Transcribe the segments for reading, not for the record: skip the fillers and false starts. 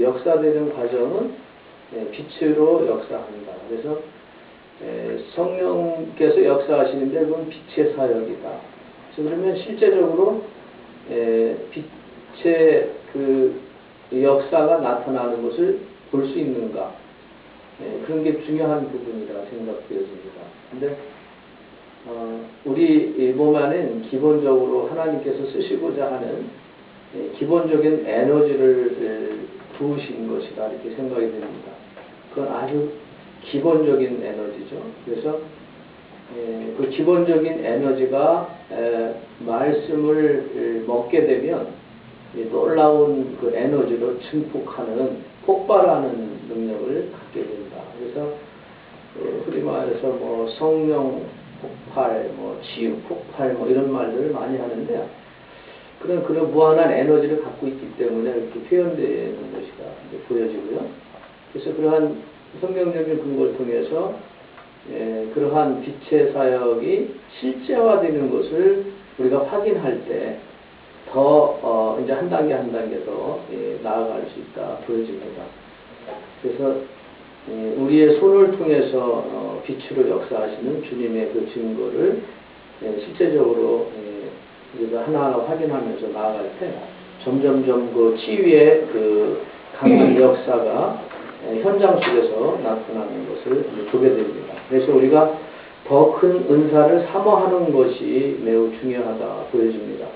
역사되는 과정은 빛으로 역사한다. 그래서 성령께서 역사하시는데 그건 빛의 사역이다. 그러면 실제적으로 빛의 그 역사가 나타나는 것을 볼 수 있는가? 그런 게 중요한 부분이라 생각되어집니다. 근데 우리 몸 안에는 기본적으로 하나님께서 쓰시고자 하는 기본적인 에너지를 부으신 것이다 이렇게 생각이 됩니다. 그건 아주 기본적인 에너지죠. 그래서 그 기본적인 에너지가 말씀을 먹게 되면 놀라운 그 에너지로 증폭하는 폭발하는 능력을 갖게 된다. 그래서 흔히 말해서 뭐 성령 폭발, 뭐 치유 폭발, 뭐 이런 말들을 많이 하는데 그런 무한한 에너지를 갖고 있기 때문에 이렇게 표현되는 것이다 보여지고요. 그래서 그러한 성경적인 근거를 통해서 그러한 빛의 사역이 실제화되는 것을 우리가 확인할 때 더 이제 한 단계 한 단계 더 나아갈 수 있다 보여집니다. 그래서 우리의 손을 통해서 빛으로 역사하시는 주님의 그 증거를 실제적으로 우리가 하나하나 확인하면서 나아갈 때 점점점 그 치유의 그 강한 역사가 현장 속에서 나타나는 것을 보게 됩니다. 그래서 우리가 더 큰 은사를 사모하는 것이 매우 중요하다 보여집니다.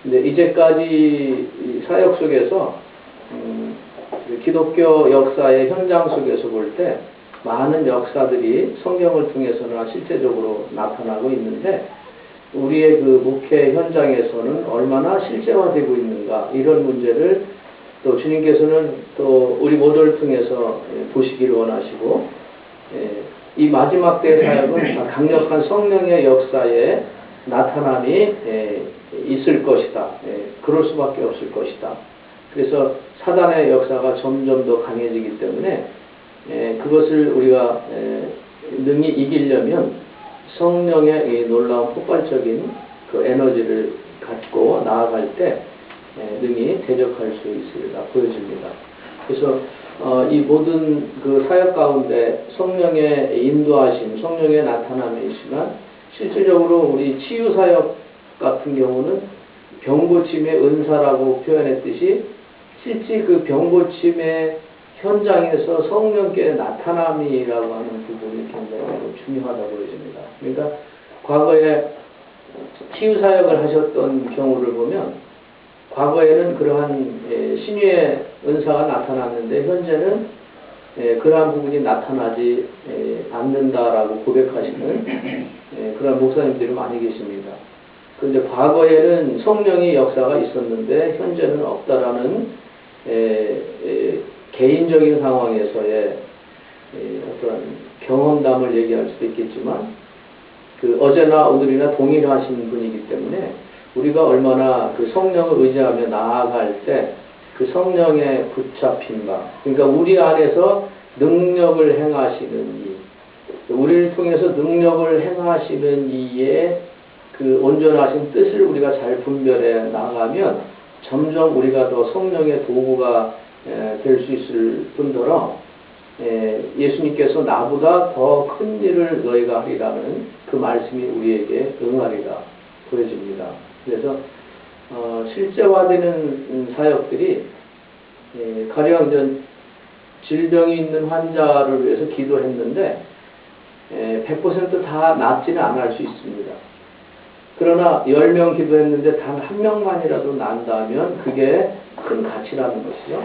근데 이제까지 사역 속에서 기독교 역사의 현장 속에서 볼 때 많은 역사들이 성경을 통해서나 실제적으로 나타나고 있는데 우리의 그 목회 현장에서는 얼마나 실제화되고 있는가 이런 문제를 또 주님께서는 또 우리 모두를 통해서 보시기를 원하시고 이 마지막 때의 사역은 강력한 성령의 역사에 나타남이 있을 것이다. 그럴 수밖에 없을 것이다. 그래서 사단의 역사가 점점 더 강해지기 때문에 그것을 우리가 능히 이기려면 성령의 이 놀라운 폭발적인 그 에너지를 갖고 나아갈 때 능히 대적할 수 있으리라 보여집니다. 그래서 이 모든 그 사역 가운데 성령의 인도하심, 성령의 나타남이 있지만 실질적으로 우리 치유 사역 같은 경우는 병고침의 은사라고 표현했듯이 실제 그 병고침의 현장에서 성령께 나타남이라고 하는 부분이 굉장히 중요하다고 보여집니다. 그러니까 과거에 치유 사역을 하셨던 경우를 보면 과거에는 그러한 신유의 은사가 나타났는데 현재는 그러한 부분이 나타나지 않는다라고 고백하시는 그런 목사님들이 많이 계십니다. 그런데 과거에는 성령의 역사가 있었는데 현재는 없다라는 개인적인 상황에서의 어떤 경험담을 얘기할 수도 있겠지만 그 어제나 오늘이나 동일하신 분이기 때문에 우리가 얼마나 그 성령을 의지하며 나아갈 때 그 성령의 붙잡힘과 그러니까 우리 안에서 능력을 행하시는 이 우리를 통해서 능력을 행하시는 이의 그 온전하신 뜻을 우리가 잘 분별해 나가면 점점 우리가 더 성령의 도구가 될 수 있을 뿐더러 예수님께서 나보다 더 큰 일을 너희가 하리라는 그 말씀이 우리에게 응하리라 보여집니다. 그래서 실제화되는 사역들이 가령 전 질병이 있는 환자를 위해서 기도했는데 100% 다 낫지는 않을 수 있습니다. 그러나 10명 기도했는데 단 한 명만이라도 난다면 그게 큰 가치라는 것이죠.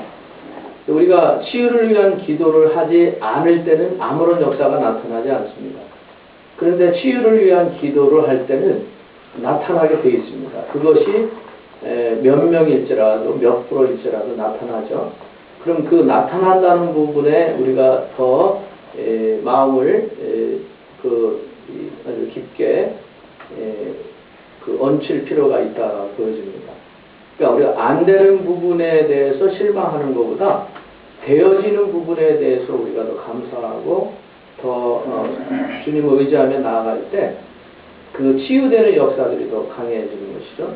우리가 치유를 위한 기도를 하지 않을 때는 아무런 역사가 나타나지 않습니다. 그런데 치유를 위한 기도를 할 때는 나타나게 되어 있습니다. 그것이 몇 명일지라도 몇 프로일지라도 나타나죠. 그럼 그 나타난다는 부분에 우리가 더 마음을 아주 깊게 그 얹힐 필요가 있다고 보여집니다. 그러니까 우리가 안 되는 부분에 대해서 실망하는 것보다 되어지는 부분에 대해서 우리가 더 감사하고 더 주님을 의지하며 나아갈 때 그 치유되는 역사들이 더 강해지는 것이죠.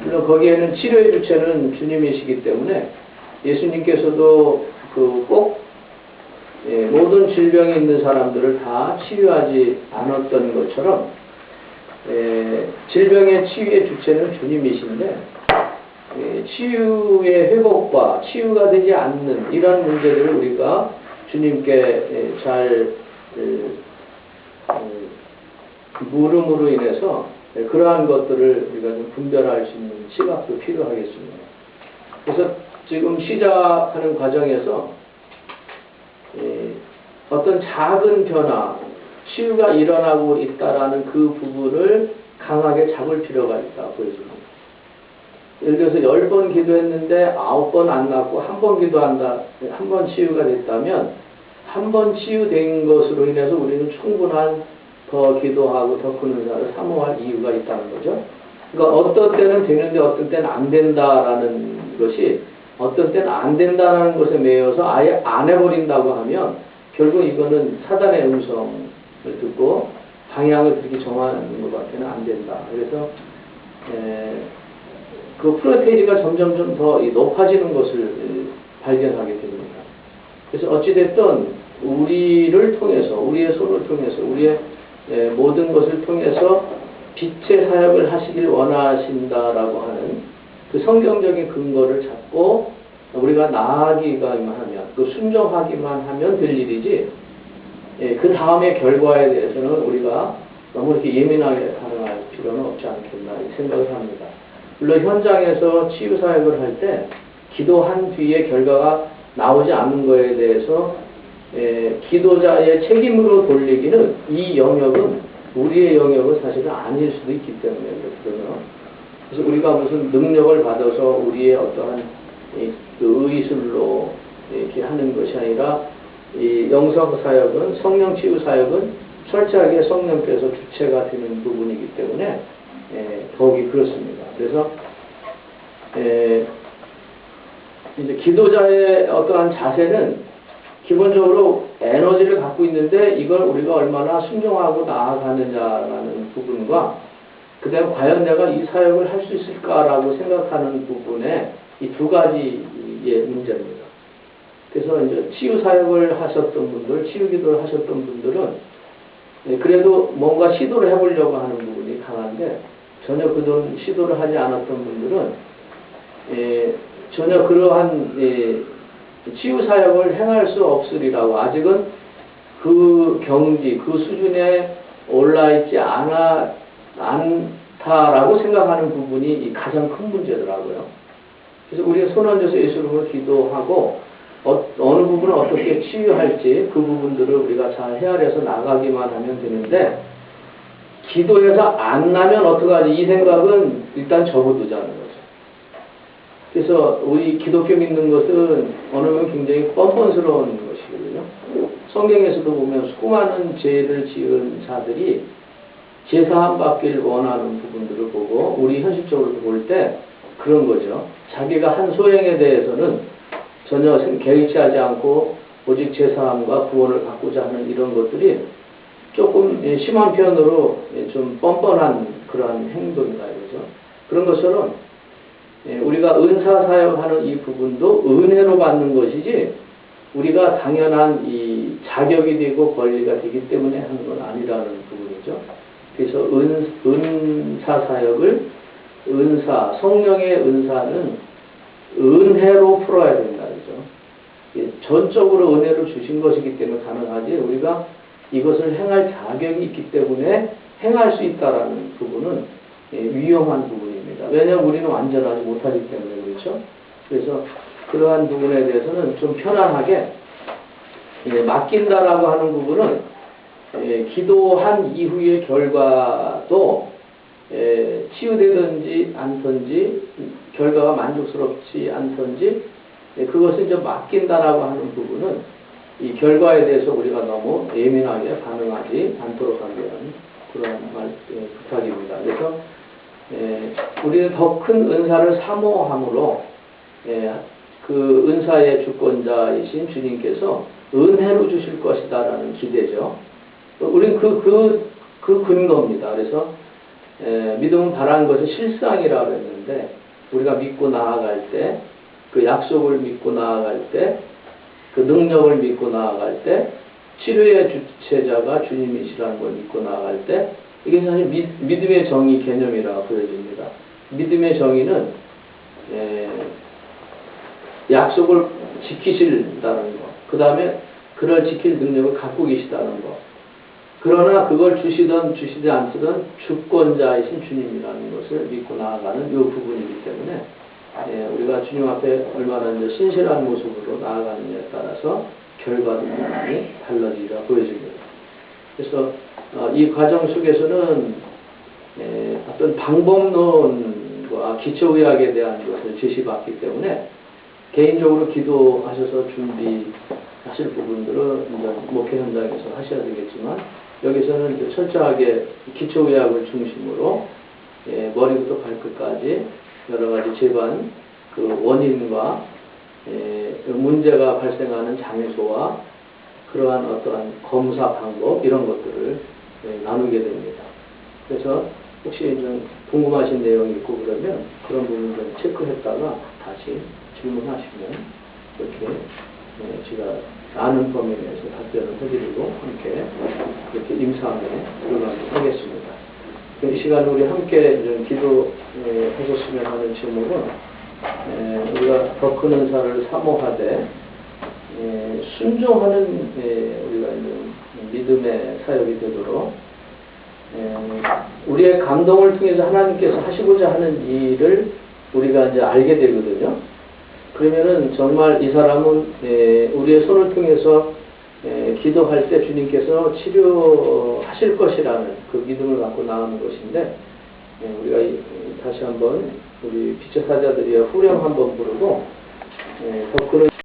물론 거기에는 치료의 주체는 주님이시기 때문에 예수님께서도 꼭 모든 질병이 있는 사람들을 다 치유하지 않았던 것처럼 질병의 치유의 주체는 주님이신데 치유의 회복과 치유가 되지 않는 이런 문제들을 우리가 주님께 잘 물음으로 인해서 그러한 것들을 우리가 좀 분별할 수 있는 시각도 필요하겠습니다. 그래서 지금 시작하는 과정에서 어떤 작은 변화, 치유가 일어나고 있다라는 그 부분을 강하게 잡을 필요가 있다 보여집니다. 예를 들어서 10번 기도했는데 9번 안 낫고 1번 기도한다, 1번 치유가 됐다면 1번 치유된 것으로 인해서 우리는 충분한 더 기도하고 더 큰 은사를 사모할 이유가 있다는 거죠. 그러니까 어떤 때는 되는데 어떤 때는 안 된다라는 것이 어떤 때는 안 된다라는 것에 매여서 아예 안 해버린다고 하면 결국 이거는 사단의 음성을 듣고 방향을 그렇게 정하는 것밖에는 안 된다. 그래서 그 프로테이지가 점점 더 높아지는 것을 발견하게 됩니다. 그래서 어찌됐든 우리를 통해서, 우리의 손을 통해서, 우리의 모든 것을 통해서 빛의 사역을 하시길 원하신다라고 하는 그 성경적인 근거를 잡고 우리가 나아가기만 하면, 그 순종하기만 하면 될 일이지, 그 다음의 결과에 대해서는 우리가 너무 이렇게 예민하게 반응할 필요는 없지 않겠나 생각을 합니다. 물론 현장에서 치유 사역을 할 때 기도한 뒤에 결과가 나오지 않는 것에 대해서 기도자의 책임으로 돌리기는 이 영역은 우리의 영역은 사실은 아닐 수도 있기 때문에 그렇거든요. 그래서 우리가 무슨 능력을 받아서 우리의 어떠한 그 의술로 이렇게 하는 것이 아니라 이 영성 사역은 성령 치유 사역은 철저하게 성령께서 주체가 되는 부분이기 때문에 더욱이 그렇습니다. 그래서 이제 기도자의 어떠한 자세는 기본적으로 에너지를 갖고 있는데 이걸 우리가 얼마나 순종하고 나아가느냐라는 부분과 그 다음에 과연 내가 이 사역을 할 수 있을까라고 생각하는 부분에 이 두 가지의 문제입니다. 그래서 이제 치유 사역을 하셨던 분들, 치유 기도를 하셨던 분들은 그래도 뭔가 시도를 해보려고 하는 부분이 강한데 전혀 그런 시도를 하지 않았던 분들은 전혀 그러한 치유 사역을 행할 수 없으리라고 아직은 그 경지, 그 수준에 올라있지 않다라고 생각하는 부분이 가장 큰 문제더라고요. 그래서 우리가 손 얹어서 예수 이름으로 기도하고 어느 부분을 어떻게 치유할지 그 부분들을 우리가 잘 헤아려서 나가기만 하면 되는데 기도해서 안 나면 어떡하지 이 생각은 일단 접어두자는 거죠. 그래서 우리 기독교 믿는 것은 어느 면 굉장히 뻔뻔스러운 것이거든요. 성경에서도 보면 수많은 죄를 지은 자들이 제사함 받기를 원하는 부분들을 보고 우리 현실적으로 볼 때 그런 거죠. 자기가 한 소행에 대해서는 전혀 개의치 하지 않고 오직 제사함과 구원을 받고자 하는 이런 것들이 조금 심한 표현으로 좀 뻔뻔한 그러한 행동이다 이거죠. 그런 것처럼 우리가 은사 사역하는 이 부분도 은혜로 받는 것이지 우리가 당연한 이 자격이 되고 권리가 되기 때문에 하는 건 아니라는 부분이죠. 그래서 은사 사역을 성령의 은사는 은혜로 풀어야 된다 그죠. 전적으로 은혜를 주신 것이기 때문에 가능하지 우리가 이것을 행할 자격이 있기 때문에 행할 수 있다라는 부분은 위험한 부분입니다. 왜냐하면 우리는 완전하지 못하기 때문에 그렇죠. 그래서 그러한 부분에 대해서는 좀 편안하게 맡긴다라고 하는 부분은 기도한 이후의 결과도 치유되든지 않든지 결과가 만족스럽지 않든지 그것을 좀 맡긴다라고 하는 부분은 이 결과에 대해서 우리가 너무 예민하게 반응하지 않도록 하기 위한 그런 부탁입니다. 그래서 우리는 더 큰 은사를 사모함으로 그 은사의 주권자이신 주님께서 은혜로 주실 것이다라는 기대죠. 우리는 그 근거입니다. 그래서 믿음은 바라는 것이 실상이라고 했는데 우리가 믿고 나아갈 때 그 그 약속을 믿고 나아갈 때, 그 능력을 믿고 나아갈 때, 치료의 주체자가 주님이시라는 걸 믿고 나아갈 때, 이게 사실 믿음의 정의 개념이라고 보여집니다. 믿음의 정의는 약속을 지키신다는 것, 그 다음에 그걸 지킬 능력을 갖고 계시다는 것, 그러나 그걸 주시든 주시지 않든 주권자이신 주님이라는 것을 믿고 나아가는 이 부분이기 때문에 우리가 주님 앞에 얼마나 이제 신실한 모습으로 나아가느냐에 따라서 결과도 많이 달라지리라 보여집니다. 그래서 이 과정 속에서는 어떤 방법론과 기초의학에 대한 것을 제시받기 때문에 개인적으로 기도하셔서 준비하실 부분들은 이제 목회 현장에서 하셔야 되겠지만, 여기서는 철저하게 기초의학을 중심으로 머리부터 발끝까지 여러 가지 재반 그 원인과 문제가 발생하는 장소와 그러한 어떠한 검사 방법 이런 것들을 나누게 됩니다. 그래서 혹시 좀 궁금하신 내용이 있고 그러면 그런 부분 좀 체크했다가 다시 질문하시면 이렇게 제가 아는 범위 내에서 답변을 해드리고 함께 이렇게 임상에 들어가도록 하겠습니다. 이 시간에 우리 함께 좀 기도하셨으면 하는 제목은 우리가 더 큰 은사를 사모하되 순종하는 우리가 있는 믿음의 사역이 되도록 우리의 감동을 통해서 하나님께서 하시고자 하는 일을 우리가 이제 알게 되거든요. 그러면은 정말 이 사람은 우리의 손을 통해서 기도할 때 주님께서 치료하실 것이라는 그 믿음을 갖고 나가는 것인데, 우리가 다시 한번 우리 빛의 사자들이여 후렴 한번 부르고 더 그런